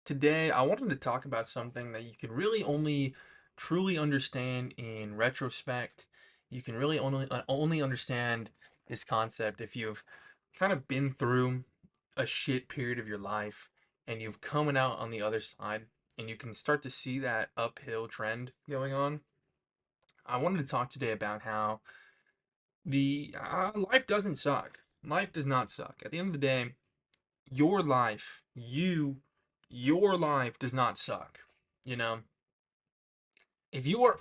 Today, I wanted to talk about something that you can really only truly understand in retrospect. You can really only understand this concept if you've kind of been through a shit period of your life and you've coming out on the other side and you can start to see that uphill trend going on. I wanted to talk today about how the life doesn't suck. Life does not suck. At the end of the day, your life, your life does not suck. You know, if you're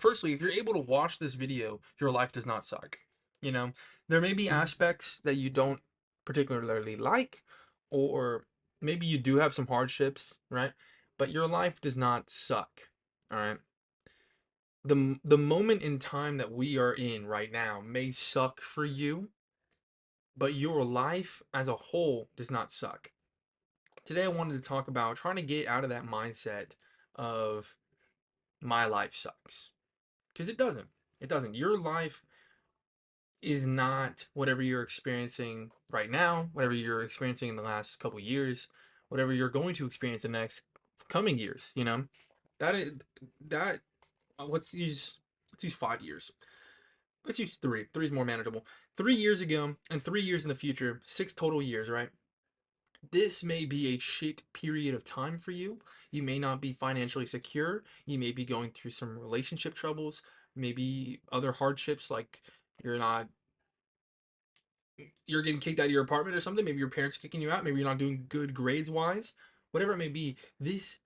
able to watch this video, your life does not suck. You know, there may be aspects that you don't particularly like, or maybe you do have some hardships, right? But your life does not suck. All right. The moment in time that we are in right now may suck for you, but your life as a whole does not suck. Today I wanted to talk about trying to get out of that mindset of my life sucks. Because it doesn't. It doesn't. Your life is not whatever you're experiencing right now, whatever you're experiencing in the last couple years, whatever you're going to experience in the next coming years, you know? That is that let's use 5 years. Let's use three. Three is more manageable. 3 years ago and 3 years in the future, 6 total years, right? This may be a shit period of time for you. You may not be financially secure. You may be going through some relationship troubles, maybe other hardships like you're not you're getting kicked out of your apartment or something. Maybe your parents are kicking you out. Maybe you're not doing good grades wise. Whatever it may be, this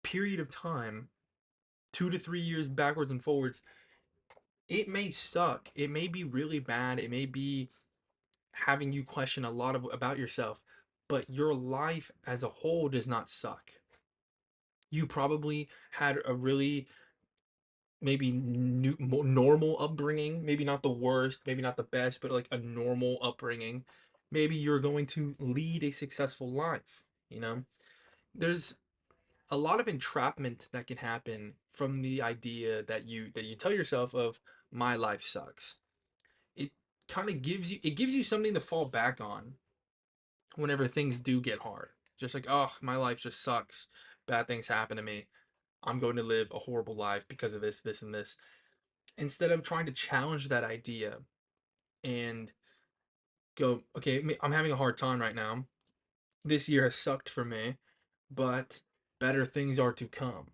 period of time, 2 to 3 years backwards and forwards, it may suck. It may be really bad. It may be having you question a lot about yourself, but your life as a whole does not suck. You probably had a really maybe normal upbringing, maybe not the worst, maybe not the best, but like a normal upbringing. Maybe you're going to lead a successful life, you know? There's a lot of entrapment that can happen from the idea that you tell yourself of my life sucks. It kind of gives you something to fall back on whenever things do get hard. Just like, oh, my life just sucks. Bad things happen to me. I'm going to live a horrible life because of this, this, and this. Instead of trying to challenge that idea and go, okay, I'm having a hard time right now. This year has sucked for me, but better things are to come.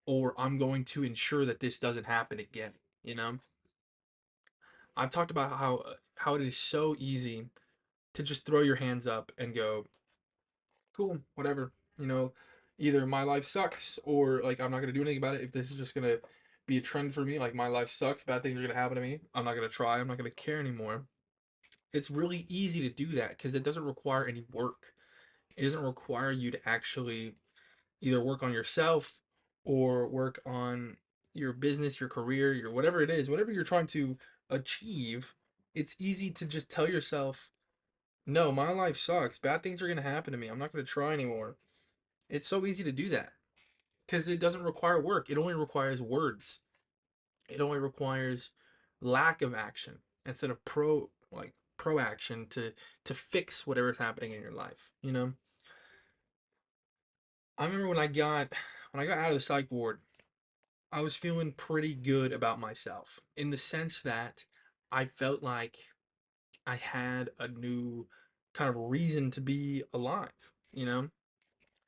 Or I'm going to ensure that this doesn't happen again. You know, I've talked about how it is so easy to just throw your hands up and go, cool, whatever. You know, either my life sucks or like I'm not gonna do anything about it. If this is just gonna be a trend for me, like my life sucks, bad things are gonna happen to me. I'm not gonna try. I'm not gonna care anymore. It's really easy to do that because it doesn't require any work. It doesn't require you to actually either work on yourself or work on your business, your career, your whatever it is, whatever you're trying to achieve. It's easy to just tell yourself, no, my life sucks. Bad things are going to happen to me. I'm not going to try anymore. It's so easy to do that because it doesn't require work. It only requires words. It only requires lack of action instead of pro action to fix whatever's happening in your life, you know? I remember when I got out of the psych ward, I was feeling pretty good about myself in the sense that I felt like I had a new kind of reason to be alive, you know?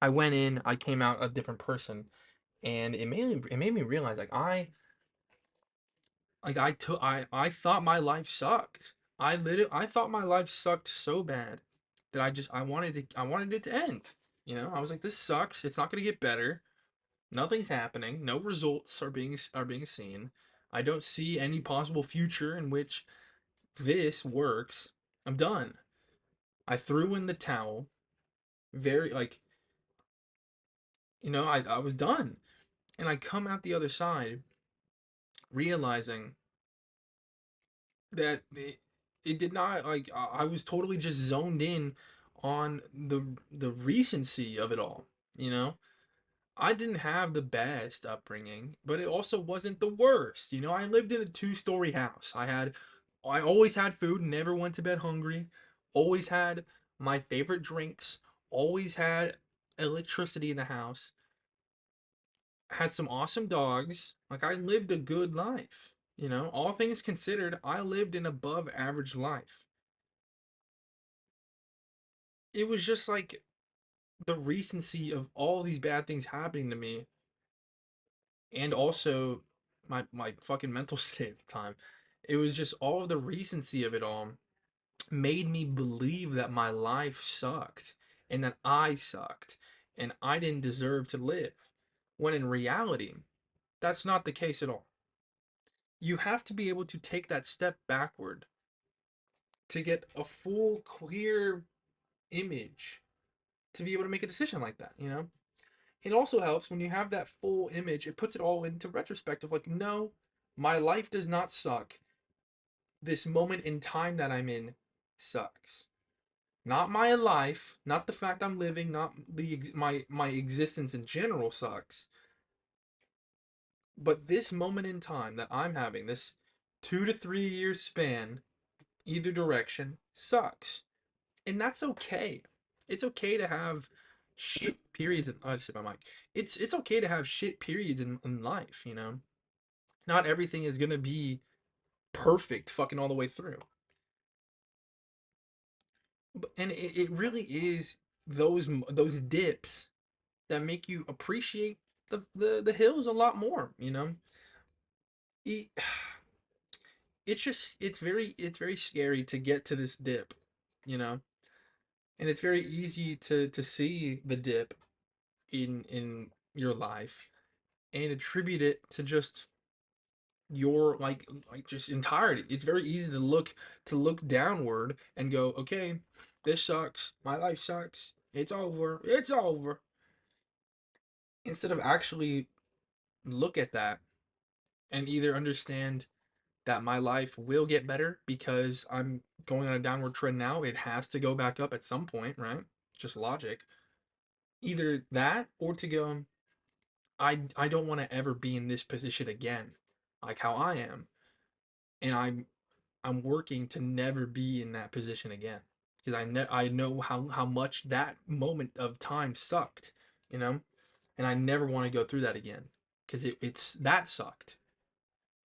I went in, I came out a different person, and it made me realize I thought my life sucked. I thought my life sucked so bad that I wanted it to end. You know, I was like, this sucks. It's not gonna get better. Nothing's happening. No results are being seen. I don't see any possible future in which this works. I'm done. I threw in the towel. Very like, I was done. And I come out the other side realizing that it did not like I was totally just zoned in on the recency of it all, you know? I didn't have the best upbringing, but it also wasn't the worst. You know, I lived in a two-story house. I always had food, never went to bed hungry, always had my favorite drinks, always had electricity in the house, had some awesome dogs. Like I lived a good life. You know, all things considered, I lived an above average life. It was just like the recency of all these bad things happening to me, and also my fucking mental state at the time. It was just all of the recency of it all made me believe that my life sucked and that I sucked and I didn't deserve to live. When in reality, that's not the case at all. You have to be able to take that step backward to get a full, clear image to be able to make a decision like that, you know? It also helps when you have that full image, it puts it all into retrospective like, no, my life does not suck. This moment in time that I'm in sucks. Not my life, not the fact I'm living, not my existence in general sucks, but this moment in time that I'm having, this 2 to 3 year span, either direction, sucks. And that's okay. It's okay to have shit periods. I just hit my mic. It's okay to have shit periods in life. You know, not everything is gonna be perfect, fucking all the way through. And it really is those dips that make you appreciate the hills a lot more. You know, it, it's very scary to get to this dip. You know, and it's very easy to see the dip in your life and attribute it to just your like just entirety. It's very easy to look downward and go, okay, this sucks. My life sucks. It's over. It's over. Instead of actually look at that and either understand that my life will get better because I'm going on a downward trend now. It has to go back up at some point, right? Just logic. Either that or to go, I don't want to ever be in this position again, like how I am, and I'm working to never be in that position again because I know how much that moment of time sucked, you know, and I never want to go through that again because it's that sucked.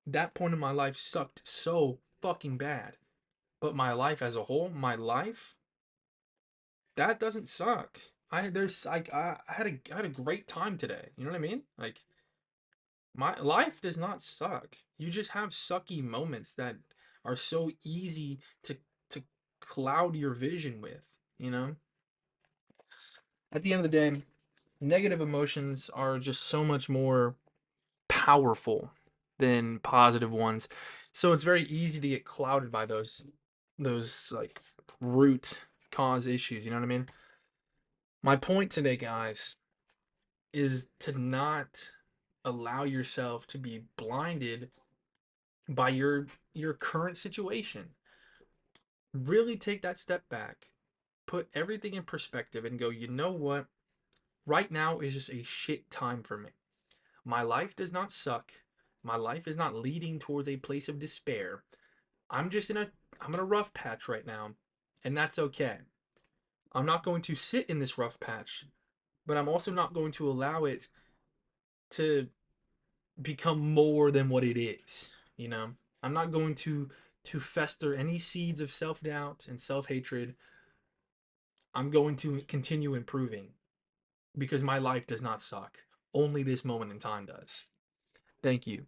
That point in my life sucked so fucking bad, but my life as a whole, my life that doesn't suck. I had a great time today. You know what I mean? Like my life does not suck. You just have sucky moments that are so easy to cloud your vision with, you know? At the end of the day, negative emotions are just so much more powerful than positive ones. So it's very easy to get clouded by those like root cause issues, you know what I mean? My point today, guys, is to not allow yourself to be blinded by your current situation. Really take that step back, put everything in perspective and go, you know what? Right now is just a shit time for me. My life does not suck. My life is not leading towards a place of despair. I'm just in a rough patch right now, and that's okay. I'm not going to sit in this rough patch, but I'm also not going to allow it to become more than what it is, you know? I'm not going to fester any seeds of self-doubt and self-hatred. I'm going to continue improving because my life does not suck. Only this moment in time does. Thank you.